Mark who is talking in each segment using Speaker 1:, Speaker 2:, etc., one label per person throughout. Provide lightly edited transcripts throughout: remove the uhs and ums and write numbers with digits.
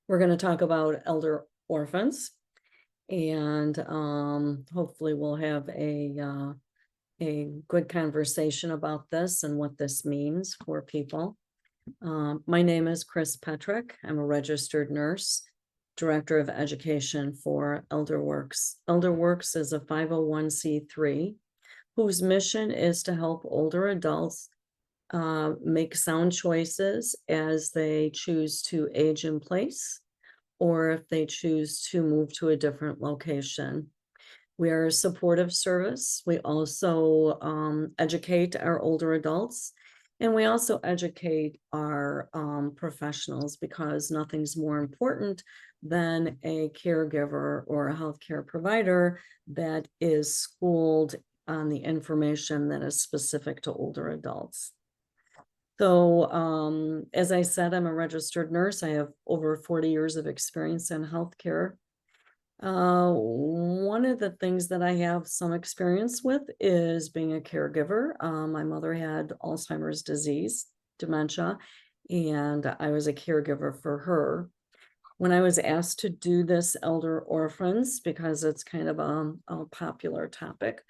Speaker 1: We're going to talk about elder orphans, and hopefully we'll have a good conversation about this and what this means for people. My name is Chris Petrick. I'm a registered nurse, Director of Education for Elderwerks. Elderwerks is a 501c3 whose mission is to help older adults make sound choices as they choose to age in place, or if they choose to move to a different location. We are a supportive service. We also educate our older adults, and we also educate our professionals, because nothing's more important than a caregiver or a healthcare provider that is schooled on the information that is specific to older adults. So, as I said, I'm a registered nurse. I have over 40 years of experience in healthcare. One of the things that I have some experience with is being a caregiver. My mother had Alzheimer's disease, dementia, and I was a caregiver for her. When I was asked to do this elder orphans, because it's kind of a popular topic,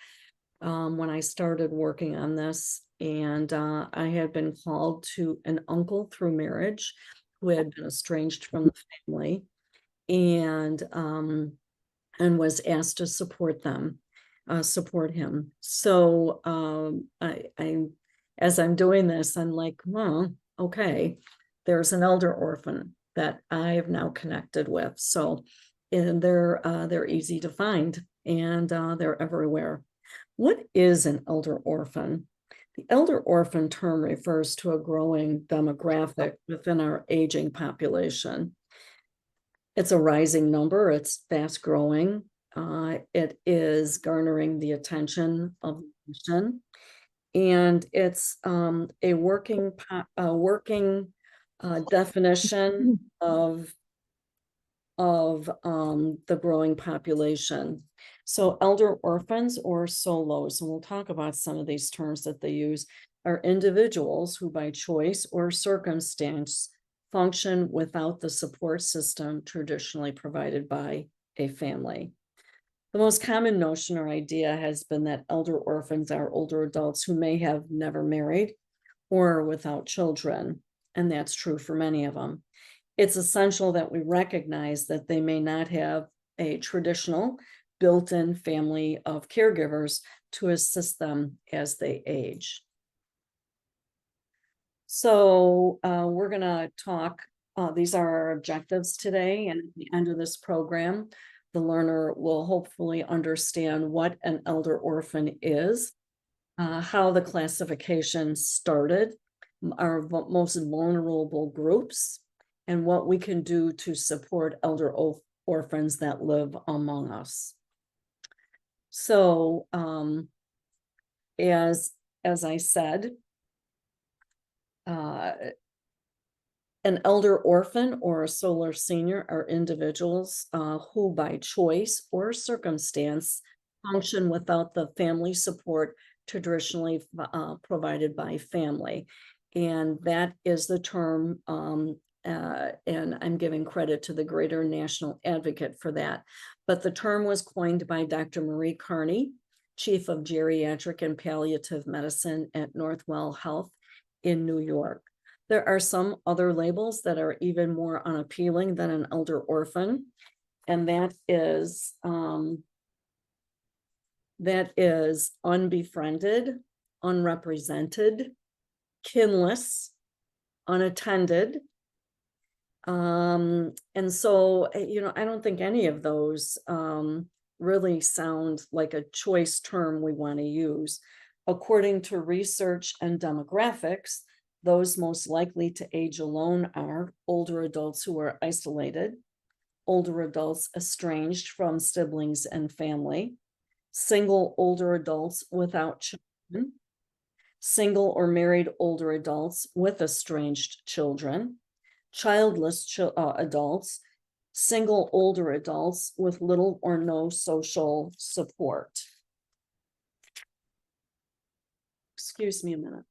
Speaker 1: when I started working on this, and I had been called to an uncle through marriage who had been estranged from the family, and was asked to support him. So as I'm doing this, I'm like, well, okay, there's an elder orphan that I have now connected with. So, and they're easy to find, and they're everywhere. What is an elder orphan? The elder orphan term refers to a growing demographic within our aging population. It's a rising number, it's fast growing. It is garnering the attention of the nation, and it's a working definition of the growing population. So elder orphans or solos, and we'll talk about some of these terms that they use, are individuals who by choice or circumstance function without the support system traditionally provided by a family. The most common notion or idea has been that elder orphans are older adults who may have never married or without children, and that's true for many of them. It's essential that we recognize that they may not have a traditional built-in family of caregivers to assist them as they age. So we're going to talk, these are our objectives today, and at the end of this program, the learner will hopefully understand what an elder orphan is, how the classification started, our most vulnerable groups, and what we can do to support elder orphans that live among us. So, as I said, an elder orphan or a solo senior are individuals who by choice or circumstance function without the family support traditionally provided by family. And that is the term, and I'm giving credit to the Greater National Advocate for that. But the term was coined by Dr. Marie Carney, Chief of Geriatric and Palliative Medicine at Northwell Health in New York. There are some other labels that are even more unappealing than an elder orphan, and that is unbefriended, unrepresented, kinless, unattended. And so, I don't think any of those really sound like a choice term we want to use. According to research and demographics, those most likely to age alone are older adults who are isolated, older adults estranged from siblings and family, single older adults without children, single or married older adults with estranged children, childless adults, single older adults with little or no social support. Excuse me a minute.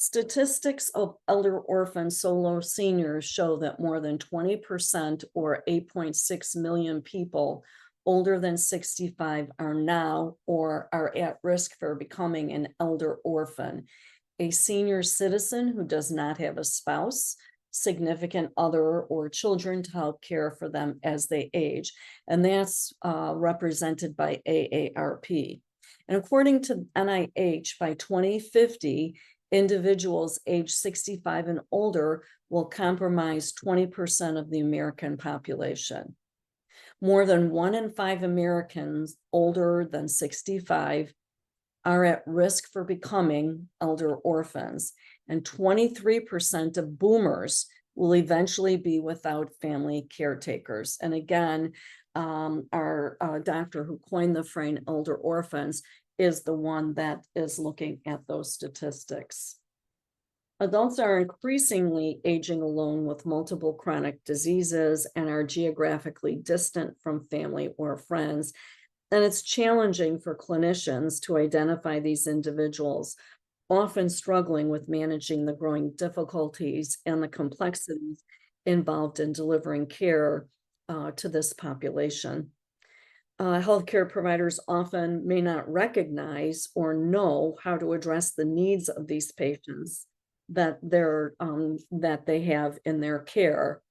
Speaker 1: Statistics of elder orphan solo seniors show that more than 20% or 8.6 million people older than 65 are now or are at risk for becoming an elder orphan, a senior citizen who does not have a spouse, significant other, or children to help care for them as they age. And that's represented by AARP. And according to NIH, by 2050, individuals age 65 and older will comprise 20% of the American population. More than 1 in 5 Americans older than 65 are at risk for becoming elder orphans, and 23% of boomers will eventually be without family caretakers. And again, our doctor who coined the phrase elder orphans is the one that is looking at those statistics. Adults are increasingly aging alone with multiple chronic diseases and are geographically distant from family or friends. And it's challenging for clinicians to identify these individuals, often struggling with managing the growing difficulties and the complexities involved in delivering care to this population. Healthcare providers often may not recognize or know how to address the needs of these patients that they have in their care,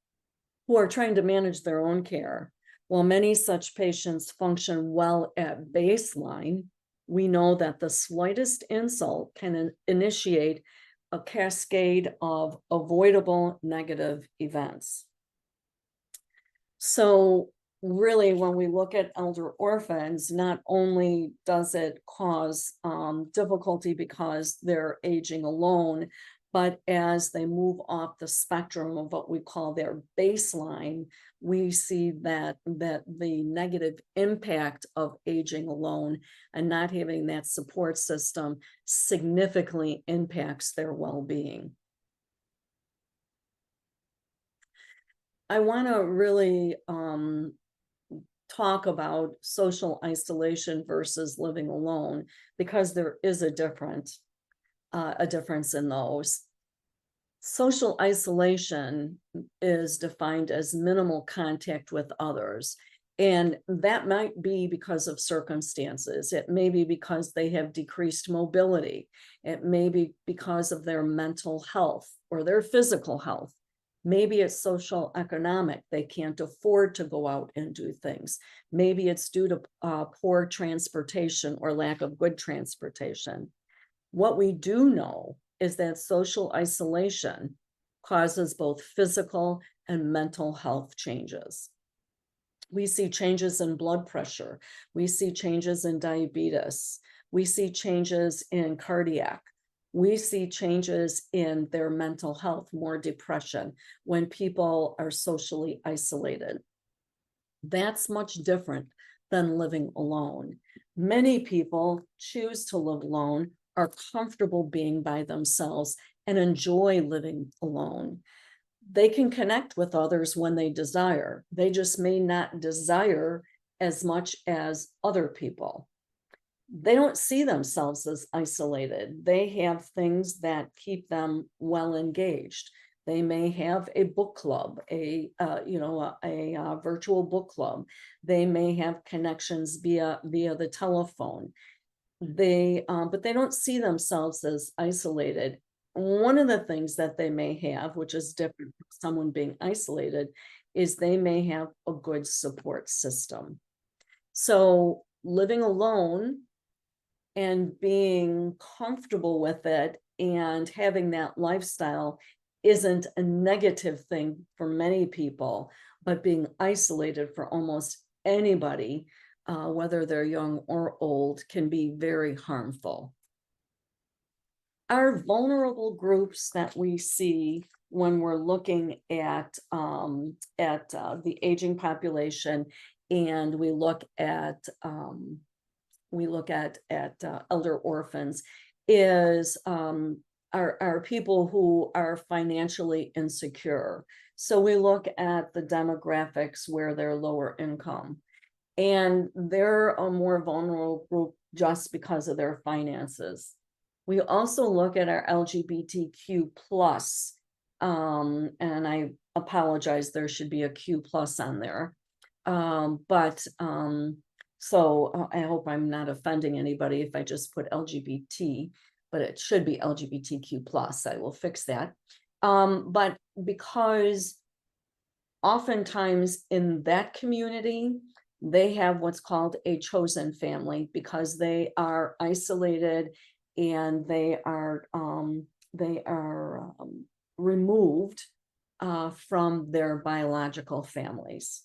Speaker 1: who are trying to manage their own care. While many such patients function well at baseline, we know that the slightest insult can initiate a cascade of avoidable negative events. So really, when we look at elder orphans, not only does it cause difficulty because they're aging alone, but as they move off the spectrum of what we call their baseline, we see that the negative impact of aging alone and not having that support system significantly impacts their well-being. I want to really talk about social isolation versus living alone, because there is a difference in those. Social isolation is defined as minimal contact with others, and that might be because of circumstances. It may be because they have decreased mobility. It may be because of their mental health or their physical health. Maybe it's social economic. They can't afford to go out and do things. Maybe it's due to poor transportation or lack of good transportation. What we do know is that social isolation causes both physical and mental health changes. We see changes in blood pressure. We see changes in diabetes. We see changes in cardiac. We see changes in their mental health, more depression, when people are socially isolated. That's much different than living alone. Many people choose to live alone, are comfortable being by themselves, and enjoy living alone. They can connect with others when they desire. They just may not desire as much as other people. They don't see themselves as isolated. They have things that keep them well engaged. They may have a book club, a virtual book club. They may have connections via the telephone. But they don't see themselves as isolated. One of the things that they may have, which is different from someone being isolated, is they may have a good support system. So living alone and being comfortable with it and having that lifestyle isn't a negative thing for many people, but being isolated for almost anybody, whether they're young or old, can be very harmful. Our vulnerable groups that we see when we're looking at the aging population, and we look at elder orphans, is are people who are financially insecure. So we look at the demographics where they're lower income, and they're a more vulnerable group just because of their finances. We also look at our LGBTQ plus, and I apologize, there should be a Q plus on there. So I hope I'm not offending anybody if I just put LGBT, but it should be LGBTQ plus. I will fix that. But because oftentimes in that community, they have what's called a chosen family because they are isolated and they are removed from their biological families.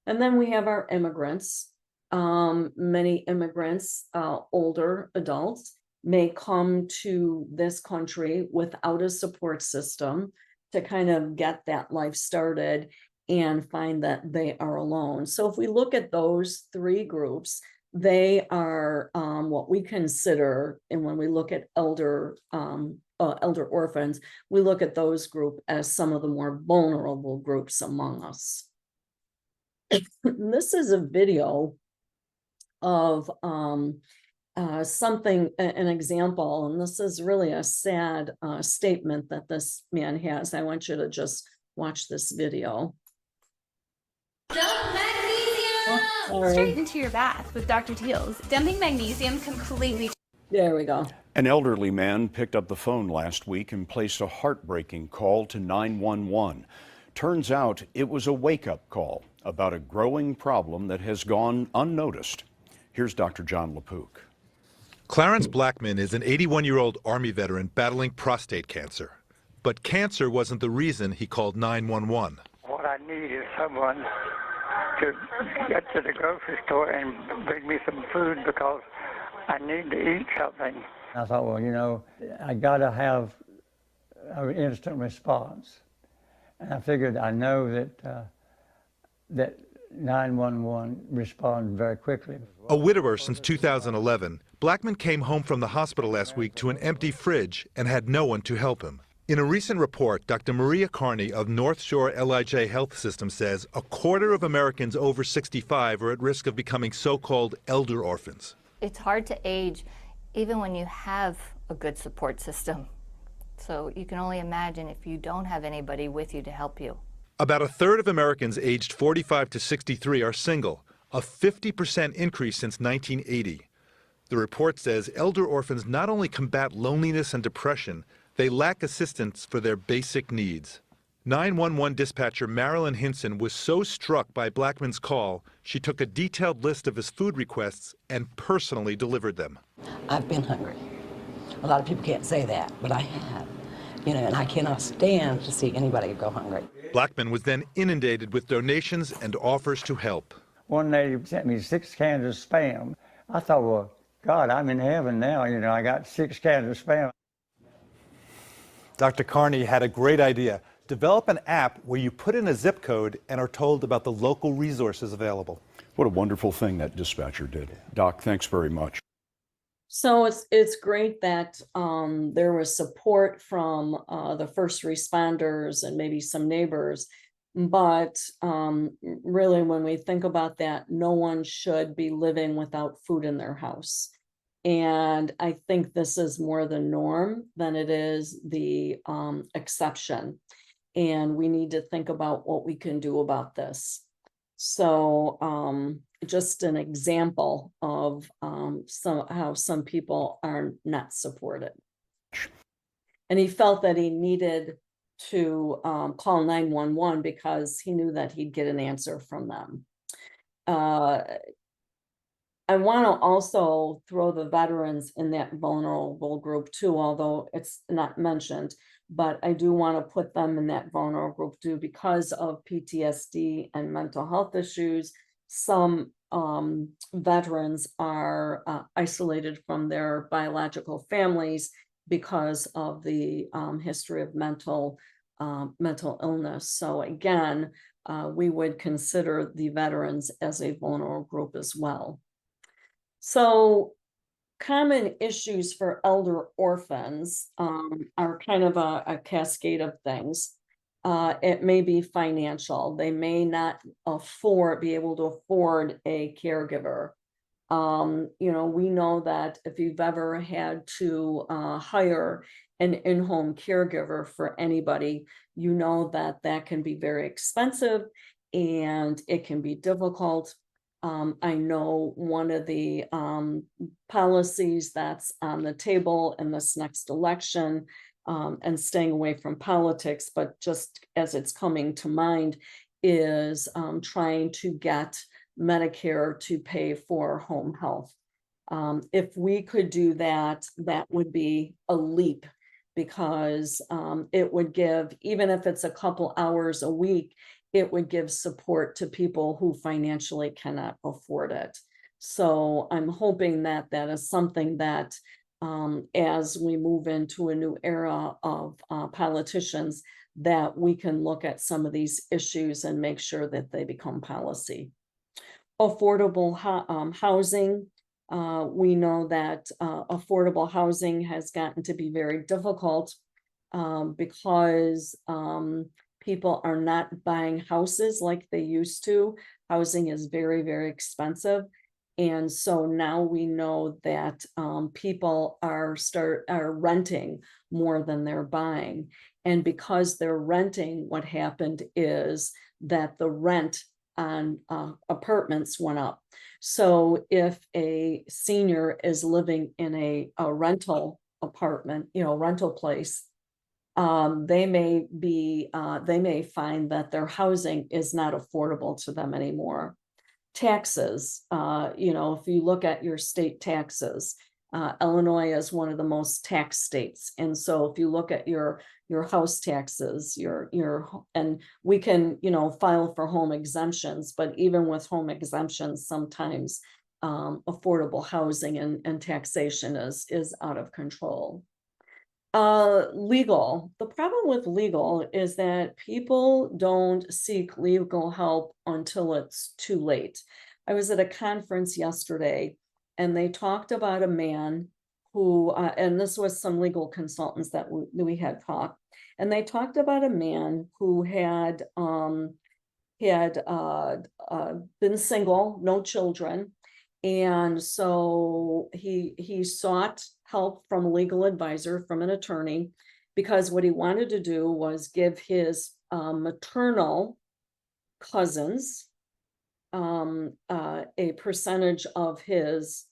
Speaker 1: And then we have our immigrants. Many immigrants, older adults, may come to this country without a support system to kind of get that life started and find that they are alone. So if we look at those three groups, they are what we consider, and when we look at elder orphans, we look at those group as some of the more vulnerable groups among us. This is a video of something, an example, and this is really a sad statement that this man has. I want you to just watch this video.
Speaker 2: Dump magnesium! Straight into your bath with Dr. Teal's. Dumping magnesium completely.
Speaker 1: There we go.
Speaker 3: An elderly man picked up the phone last week and placed a heartbreaking call to 911. Turns out it was a wake-up call about a growing problem that has gone unnoticed. Here's Dr. John LaPook.
Speaker 4: Clarence Blackman is an 81-year-old Army veteran battling prostate cancer. But cancer wasn't the reason he called 911.
Speaker 5: What I need is someone to get to the grocery store and bring me some food because I need to eat something.
Speaker 6: I thought, well, you know, I got to have an instant response. And I figured I know that 911 responded very quickly.
Speaker 4: A widower since 2011, Blackman came home from the hospital last week to an empty fridge and had no one to help him. In a recent report, Dr. Maria Carney of North Shore LIJ Health System says a quarter of Americans over 65 are at risk of becoming so-called elder orphans.
Speaker 7: It's hard to age even when you have a good support system. So you can only imagine if you don't have anybody with you to help you.
Speaker 4: About a third of Americans aged 45 to 63 are single, a 50% increase since 1980. The report says elder orphans not only combat loneliness and depression, they lack assistance for their basic needs. 911 dispatcher Marilyn Hinson was so struck by Blackman's call, she took a detailed list of his food requests and personally delivered them.
Speaker 8: I've been hungry. A lot of people can't say that, but I have. You know, and I cannot stand to see anybody go hungry.
Speaker 4: Blackman was then inundated with donations and offers to help.
Speaker 6: One lady sent me 6 cans of Spam. I thought, well, God, I'm in heaven now. You know, I got 6 cans of Spam.
Speaker 9: Dr. Carney had a great idea. Develop an app where you put in a zip code and are told about the local resources available.
Speaker 3: What a wonderful thing that dispatcher did. Doc, thanks very much.
Speaker 1: So it's great that there was support from the first responders and maybe some neighbors, but really when we think about that, no one should be living without food in their house. And I think this is more the norm than it is the exception. And we need to think about what we can do about this. So just an example of how some people are not supported. And he felt that he needed to call 911 because he knew that he'd get an answer from them. I want to also throw the veterans in that vulnerable group too, although it's not mentioned, but I do want to put them in that vulnerable group too because of PTSD and mental health issues. Some veterans are isolated from their biological families because of the history of mental illness. So again, we would consider the veterans as a vulnerable group as well. So common issues for elder orphans are kind of a cascade of things. It may be financial. They may not be able to afford a caregiver. You know, we know that if you've ever had to hire an in-home caregiver for anybody, you know that that can be very expensive and it can be difficult. I know one of the policies that's on the table in this next election, and staying away from politics, but just as it's coming to mind, is trying to get Medicare to pay for home health. If we could do that, that would be a leap, because it would give, even if it's a couple hours a week, it would give support to people who financially cannot afford it. So I'm hoping that that is something that, as we move into a new era of politicians, that we can look at some of these issues and make sure that they become policy. Affordable housing. We know that affordable housing has gotten to be very difficult because people are not buying houses like they used to. Housing is very, very expensive. And so now we know that people are renting more than they're buying. And because they're renting, what happened is that the rent on apartments went up. So if a senior is living in a rental apartment, you know, rental place, they may find that their housing is not affordable to them anymore. Taxes, you know, if you look at your state taxes, Illinois is one of the most taxed states. And so if you look at your house taxes, and we can, you know, file for home exemptions, but even with home exemptions, sometimes affordable housing and taxation is out of control. Legal. The problem with legal is that people don't seek legal help until it's too late. I was at a conference yesterday and they talked about a man who, and this was some legal consultants that we had talked, and they talked about a man who had been single, no children. And so he sought help from a legal advisor, from an attorney, because what he wanted to do was give his maternal cousins a percentage of his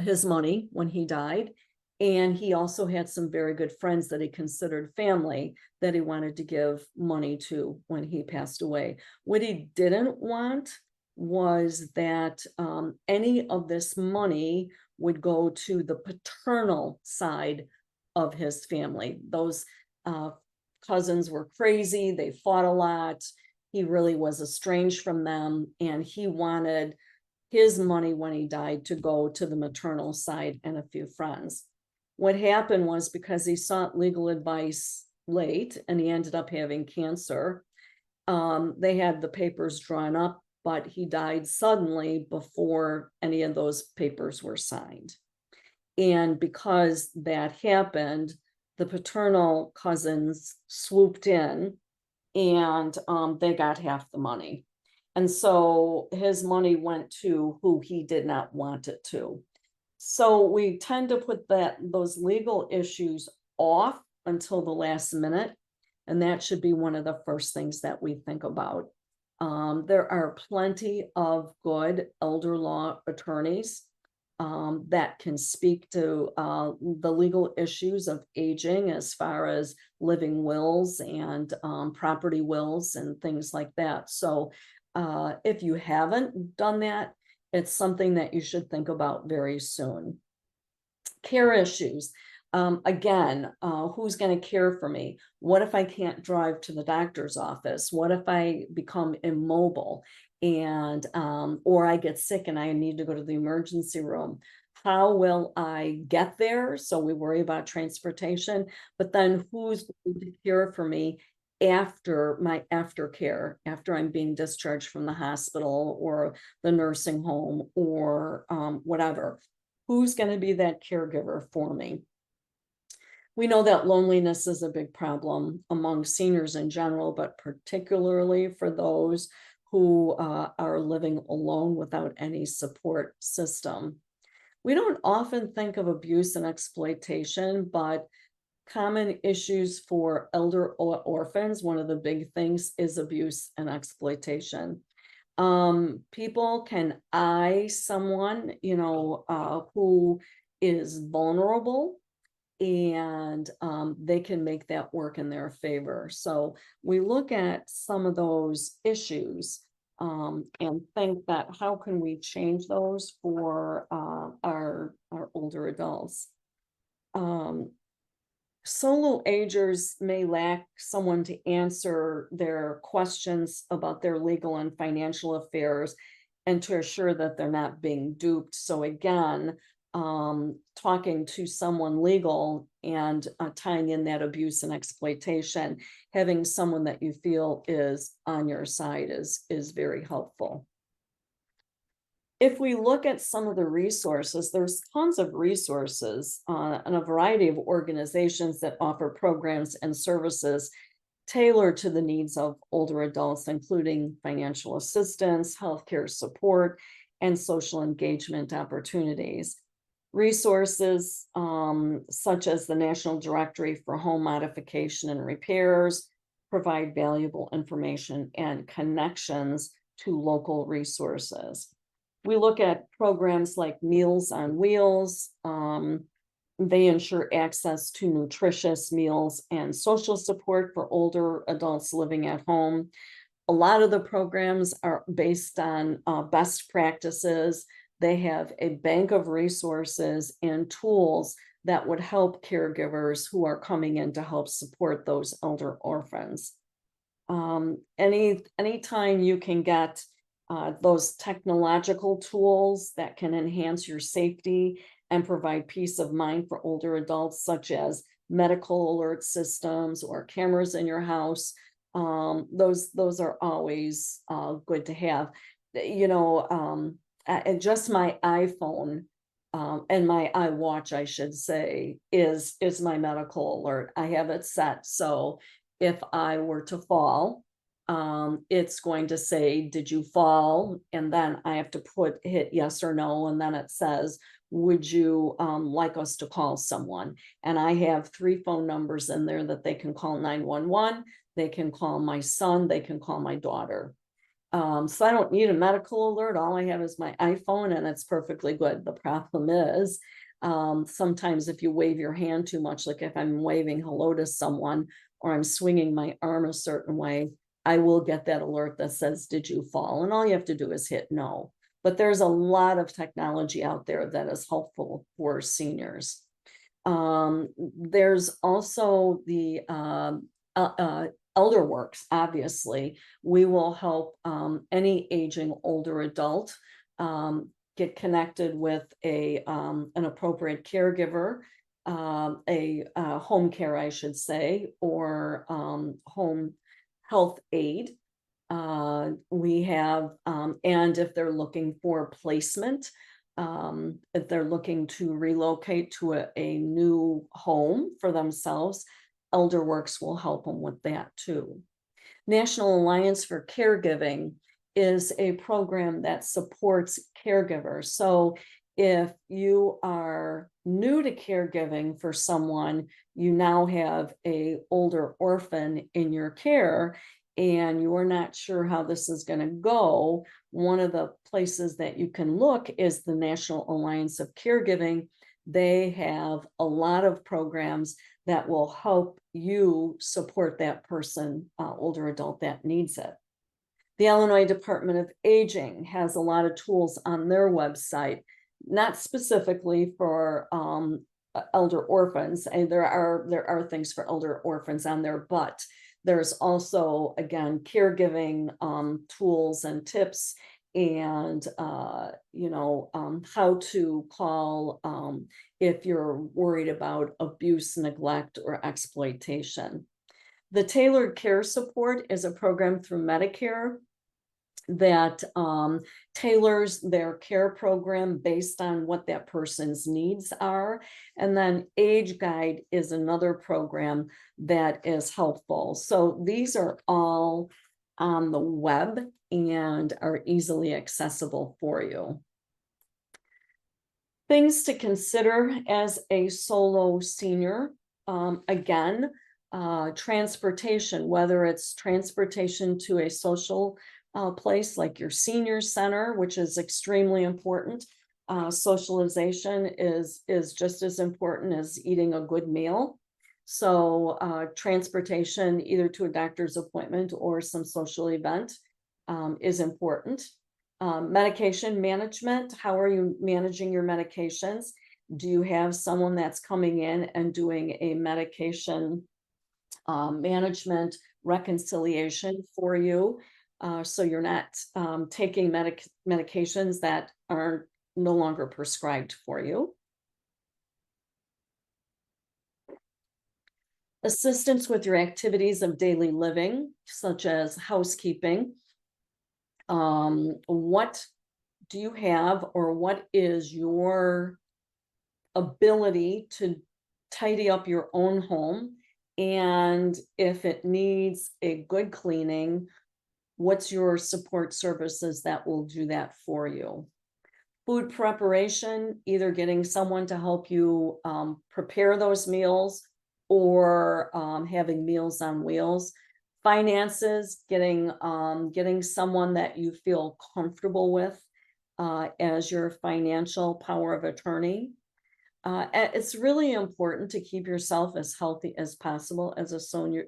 Speaker 1: his money when he died. And he also had some very good friends that he considered family that he wanted to give money to when he passed away. What he didn't want was that any of this money would go to the paternal side of his family. Those cousins were crazy. They fought a lot. He really was estranged from them, and he wanted his money when he died to go to the maternal side and a few friends. What happened was, because he sought legal advice late and he ended up having cancer, they had the papers drawn up, but he died suddenly before any of those papers were signed. And because that happened, the paternal cousins swooped in and they got half the money. And so his money went to who he did not want it to. So we tend to put those legal issues off until the last minute, and that should be one of the first things that we think about. There are plenty of good elder law attorneys that can speak to the legal issues of aging, as far as living wills and property wills and things like that. So if you haven't done that, it's something that you should think about very soon. Care issues. Again, who's going to care for me? What if I can't drive to the doctor's office? What if I become immobile and or I get sick and I need to go to the emergency room? How will I get there? So we worry about transportation, but then who's going to care for me after my aftercare, after I'm being discharged from the hospital or the nursing home or whatever? Who's going to be that caregiver for me? We know that loneliness is a big problem among seniors in general, but particularly for those who are living alone without any support system. We don't often think of abuse and exploitation, but common issues for elder orphans, one of the big things is abuse and exploitation. People can eye someone, who is vulnerable, and they can make that work in their favor. So we look at some of those issues and think that how can we change those for our older adults. Solo agers may lack someone to answer their questions about their legal and financial affairs and to assure that they're not being duped. So again, talking to someone legal and tying in that abuse and exploitation, having someone that you feel is on your side is very helpful. If we look at some of the resources, there's tons of resources and a variety of organizations that offer programs and services tailored to the needs of older adults, including financial assistance, healthcare support, and social engagement opportunities. Resources such as the National Directory for Home Modification and Repairs provide valuable information and connections to local resources. We look at programs like Meals on Wheels. They ensure access to nutritious meals and social support for older adults living at home. A lot of the programs are based on best practices. They have a bank of resources and tools that would help caregivers who are coming in to help support those elder orphans. Anytime you can get those technological tools that can enhance your safety and provide peace of mind for older adults, such as medical alert systems or cameras in your house, those are always good to have. And just my iPhone and my iWatch, I should say, is my medical alert. I have it set so if I were to fall, it's going to say, did you fall? And then I have to hit yes or no. And then it says, would you like us to call someone? And I have 3 phone numbers in there that they can call 911. They can call my son. They can call my daughter. So I don't need a medical alert. All I have is my iPhone and it's perfectly good. The problem is sometimes if you wave your hand too much, like if I'm waving hello to someone or I'm swinging my arm a certain way, I will get that alert that says, did you fall? And all you have to do is hit no. But there's a lot of technology out there that is helpful for seniors. There's also the Elderwerks, obviously. We will help any aging older adult get connected with an appropriate caregiver, a home care, I should say, or home health aid. We have, and if they're looking for placement, if they're looking to relocate to a new home for themselves, Elderwerks will help them with that too. National Alliance for Caregiving is a program that supports caregivers. So if you are new to caregiving for someone, you now have an older orphan in your care and you are not sure how this is going to go, one of the places that you can look is the National Alliance of Caregiving. They have a lot of programs that will help you support that person, older adult that needs it. The Illinois Department of Aging has a lot of tools on their website, not specifically for elder orphans, and there are things for elder orphans on there, but there's also, again, caregiving tools and tips and how to call if you're worried about abuse, neglect, or exploitation. The Tailored Care Support is a program through Medicare that tailors their care program based on what that person's needs are. And then Age Guide is another program that is helpful. So these are all on the web and are easily accessible for you. Things to consider as a solo senior. Again, transportation, whether it's transportation to a social place like your senior center, which is extremely important. Socialization is just as important as eating a good meal. So transportation either to a doctor's appointment or some social event is important. Medication management, how are you managing your medications? Do you have someone that's coming in and doing a medication management reconciliation for you? So you're not taking medications that are no longer prescribed for you. Assistance with your activities of daily living, such as housekeeping. What do you have, or what is your ability to tidy up your own home? And if it needs a good cleaning, what's your support services that will do that for you? Food preparation, either getting someone to help you prepare those meals, or having Meals on Wheels. Finances, getting someone that you feel comfortable with as your financial power of attorney. It's really important to keep yourself as healthy as possible as a solo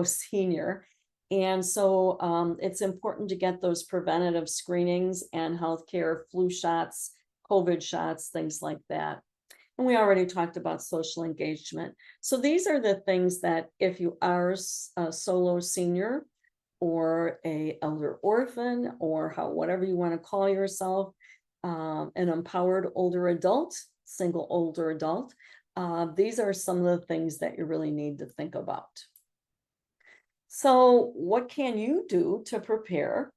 Speaker 1: senior. And so it's important to get those preventative screenings and healthcare, flu shots, COVID shots, things like that. And we already talked about social engagement. So these are the things that if you are a solo senior or a elder orphan, or whatever you want to call yourself, an empowered older adult, single older adult, these are some of the things that you really need to think about. So what can you do to prepare?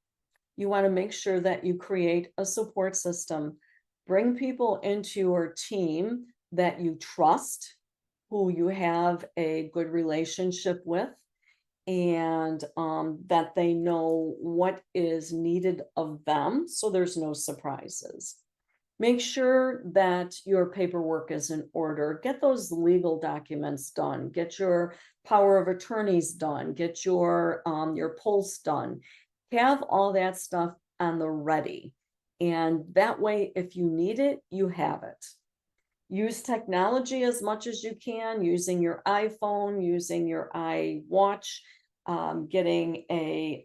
Speaker 1: You want to make sure that you create a support system. Bring people into your team that you trust, who you have a good relationship with, and that they know what is needed of them, so there's no surprises. Make sure that your paperwork is in order. Get those legal documents done. Get your power of attorneys done. Get your pulse done. Have all that stuff on the ready. And that way, if you need it, you have it. Use technology as much as you can, using your iPhone, using your iWatch, getting a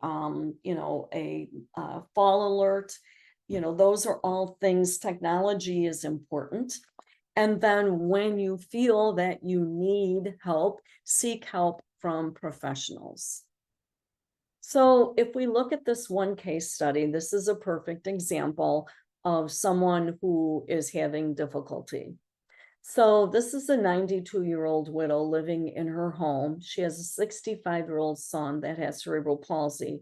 Speaker 1: fall alert. Those are all things. Technology is important. And then when you feel that you need help, seek help from professionals. So if we look at this one case study, this is a perfect example of someone who is having difficulty. So this is a 92-year-old widow living in her home. She has a 65-year-old son that has cerebral palsy,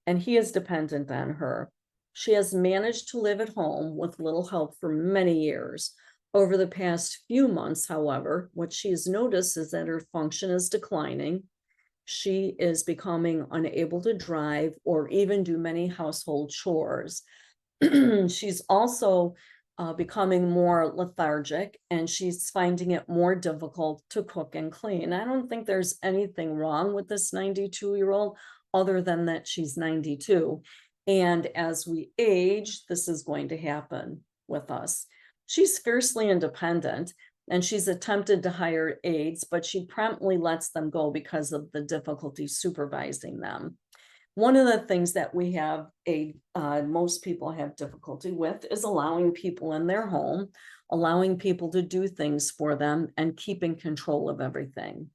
Speaker 1: and he is dependent on her. She has managed to live at home with little help for many years. Over the past few months, however, what she has noticed is that her function is declining. She is becoming unable to drive or even do many household chores. She's also becoming more lethargic, and she's finding it more difficult to cook and clean. I don't think there's anything wrong with this 92-year-old other than that she's 92. And as we age, this is going to happen with us. She's fiercely independent, and she's attempted to hire aides, but she promptly lets them go because of the difficulty supervising them. One of the things that we have most people have difficulty with is allowing people in their home, allowing people to do things for them, and keeping control of everything.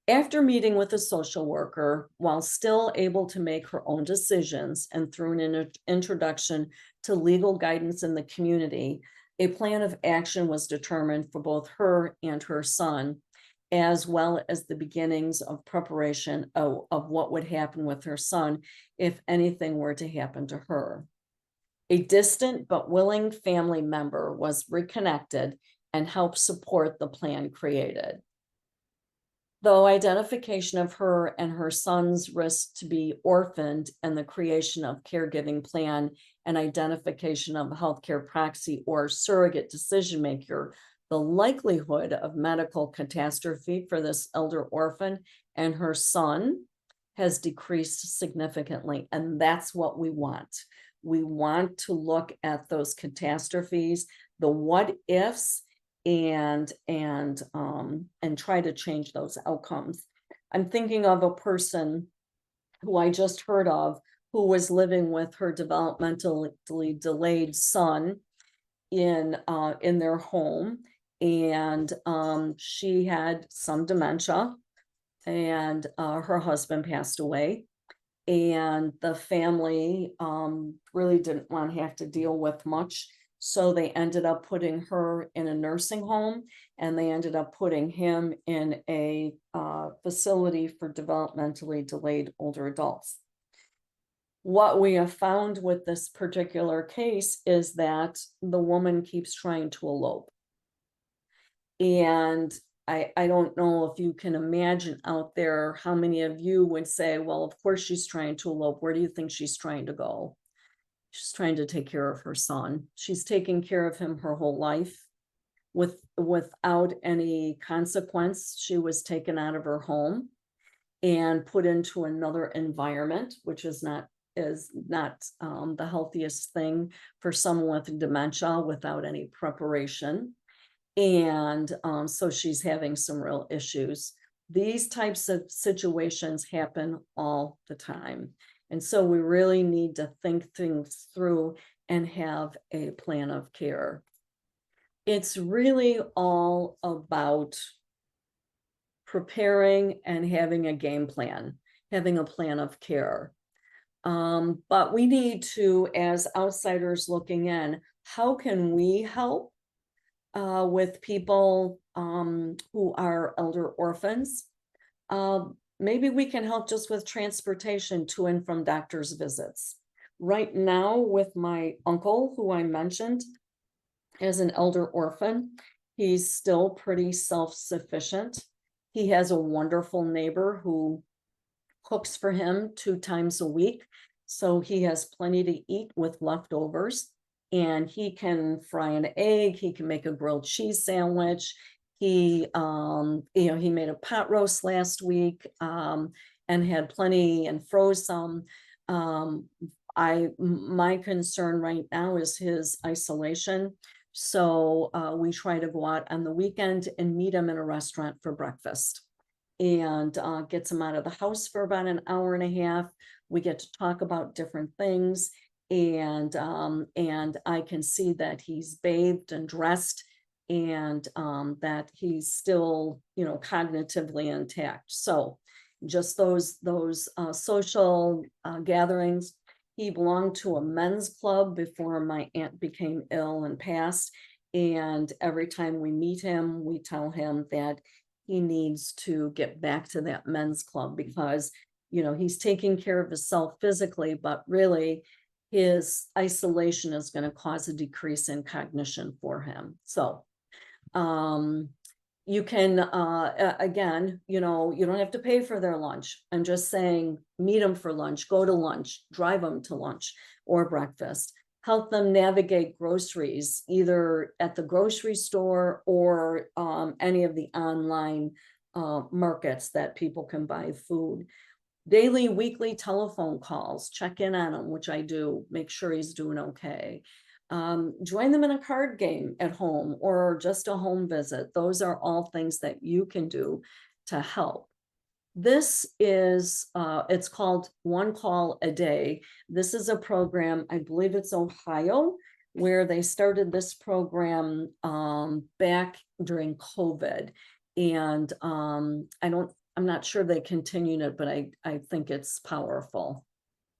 Speaker 1: After meeting with a social worker, while still able to make her own decisions and through an introduction to legal guidance in the community, a plan of action was determined for both her and her son, as well as the beginnings of preparation of what would happen with her son if anything were to happen to her. A distant but willing family member was reconnected and helped support the plan created. Though identification of her and her son's risk to be orphaned and the creation of caregiving plan and identification of a healthcare proxy or surrogate decision maker, the likelihood of medical catastrophe for this elder orphan and her son has decreased significantly. And that's what we want. We want to look at those catastrophes, the what ifs, and try to change those outcomes. I'm thinking of a person who I just heard of who was living with her developmentally delayed son in their home, and she had some dementia, and her husband passed away, and the family really didn't want to have to deal with much. So they ended up putting her in a nursing home, and they ended up putting him in a facility for developmentally delayed older adults. What we have found with this particular case is that the woman keeps trying to elope. And I don't know if you can imagine out there how many of you would say, well, of course she's trying to elope. Where do you think she's trying to go? She's trying to take care of her son. She's taken care of him her whole life without any consequence. She was taken out of her home and put into another environment, which is not the healthiest thing for someone with dementia without any preparation. And so she's having some real issues. These types of situations happen all the time. And so we really need to think things through and have a plan of care. It's really all about preparing and having a game plan, having a plan of care. But we need to, as outsiders looking in, how can we help with people who are elder orphans? Maybe we can help just with transportation to and from doctor's visits. Right now, with my uncle, who I mentioned as an elder orphan, he's still pretty self-sufficient. He has a wonderful neighbor who cooks for him 2 times a week. So he has plenty to eat with leftovers, and he can fry an egg. He can make a grilled cheese sandwich. He, he made a pot roast last week and had plenty and froze some. My concern right now is his isolation. So we try to go out on the weekend and meet him in a restaurant for breakfast, and gets him out of the house for about an hour and a half. We get to talk about different things, and I can see that he's bathed and dressed, and that he's still, cognitively intact. So just those social gatherings. He belonged to a men's club before my aunt became ill and passed. And every time we meet him, we tell him that he needs to get back to that men's club, because, he's taking care of himself physically, but really his isolation is going to cause a decrease in cognition for him. So you can, again, you don't have to pay for their lunch. I'm just saying, meet them for lunch, go to lunch, drive them to lunch or breakfast, help them navigate groceries, either at the grocery store or any of the online markets that people can buy food. Daily, weekly telephone calls, check in on him, which I do, make sure he's doing okay. Join them in a card game at home or just a home visit. Those are all things that you can do to help. This is, it's called One Call a Day. This is a program, I believe it's Ohio, where they started this program back during COVID. And I'm not sure they continued it, but I think it's powerful.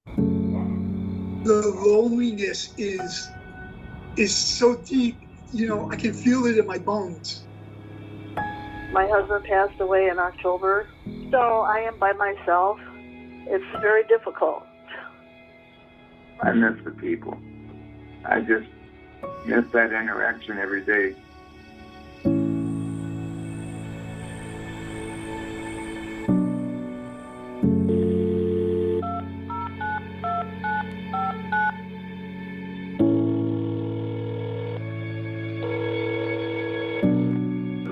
Speaker 10: The loneliness is so deep, I can feel it in my bones.
Speaker 11: My husband passed away in October, so I am by myself. It's very difficult.
Speaker 12: I miss the people. I just miss that interaction every day.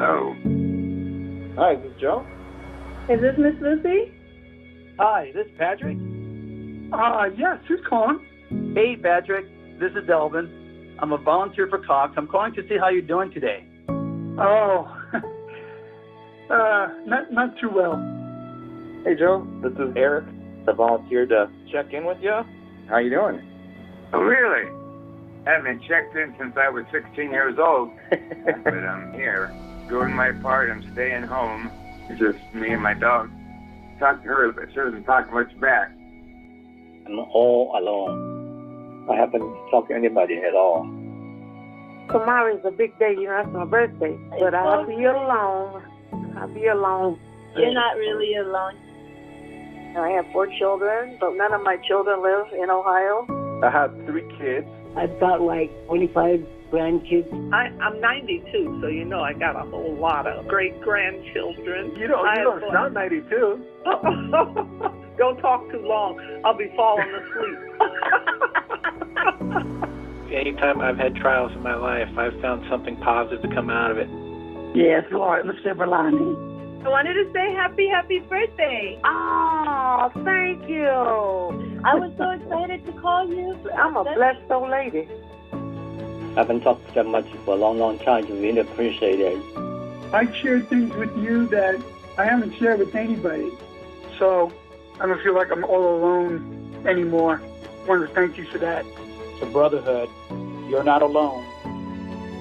Speaker 12: Hello.
Speaker 13: Hi, this is Joe.
Speaker 11: Is this Miss Lucy?
Speaker 13: Hi, this is Patrick.
Speaker 10: Yes, who's calling?
Speaker 13: Hey, Patrick. This is Delvin. I'm a volunteer for Cox. I'm calling to see how you're doing today.
Speaker 10: Oh, not too well.
Speaker 13: Hey, Joe. This is Eric. I volunteered to check in with you. How you doing?
Speaker 12: Oh, really? I haven't been checked in since I was 16 years old. But I'm here, doing my part. I'm staying home. It's just me and my dog. Talk to her, but she doesn't talk much back.
Speaker 13: I'm all alone. I haven't talked to anybody at all.
Speaker 11: Tomorrow's a big day, you know, it's my birthday. But I'll be alone. I'll be alone. You're not really alone. I have 4 children, but none of my children live in Ohio.
Speaker 13: I have 3 kids.
Speaker 11: I've got like 25 grandkids.
Speaker 14: I'm 92, so you know I got a whole lot of great-grandchildren.
Speaker 13: You don't sound 92.
Speaker 14: Don't talk too long. I'll be falling asleep.
Speaker 15: Anytime I've had trials in my life, I've found something positive to come out of it.
Speaker 11: Yes, Lord, the silver lining.
Speaker 14: I wanted to say happy birthday.
Speaker 11: Oh, thank you. I was so excited to call you. I'm a blessed old lady.
Speaker 13: I haven't talked that much for a long time. You really appreciate it.
Speaker 10: I shared things with you that I haven't shared with anybody. So I don't feel like I'm all alone anymore. I want to thank you for that.
Speaker 15: It's a brotherhood. You're not alone.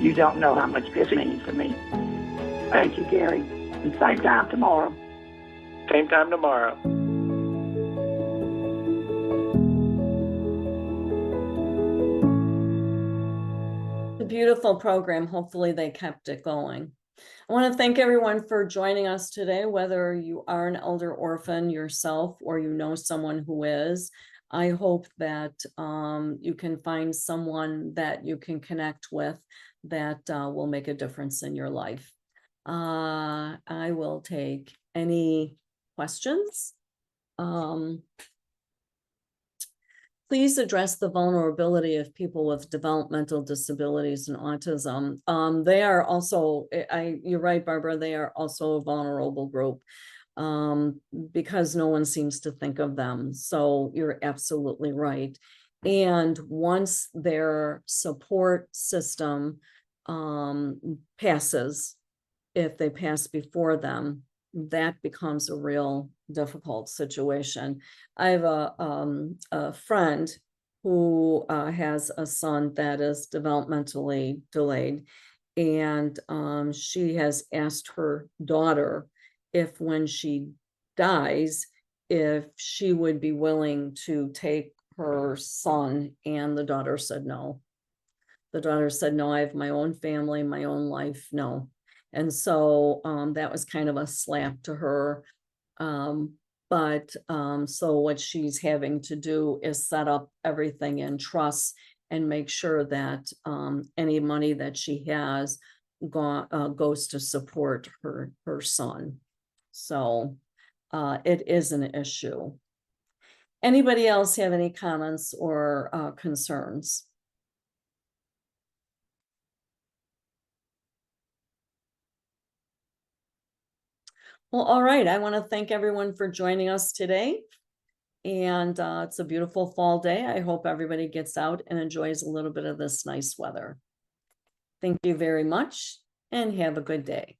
Speaker 11: You don't know how much this means to me. Thank you, Gary. And same time tomorrow.
Speaker 15: Same time tomorrow.
Speaker 1: A beautiful program. Hopefully they kept it going. I want to thank everyone for joining us today, whether you are an elder orphan yourself or you know someone who is. I hope that you can find someone that you can connect with that will make a difference in your life. I will take any questions. Please address the vulnerability of people with developmental disabilities and autism. They are also, you're right, Barbara, they are also a vulnerable group because no one seems to think of them. So you're absolutely right. And once their support system passes, if they pass before them, that becomes a real difficult situation. I have a friend who has a son that is developmentally delayed, and she has asked her daughter if when she dies, if she would be willing to take her son, and the daughter said no. The daughter said, no, I have my own family, my own life, no. And so that was kind of a slap to her. So what she's having to do is set up everything in trust and make sure that any money that she has goes to support her son. So it is an issue. Anybody else have any comments or concerns? Well, all right. I want to thank everyone for joining us today. And it's a beautiful fall day. I hope everybody gets out and enjoys a little bit of this nice weather. Thank you very much and have a good day.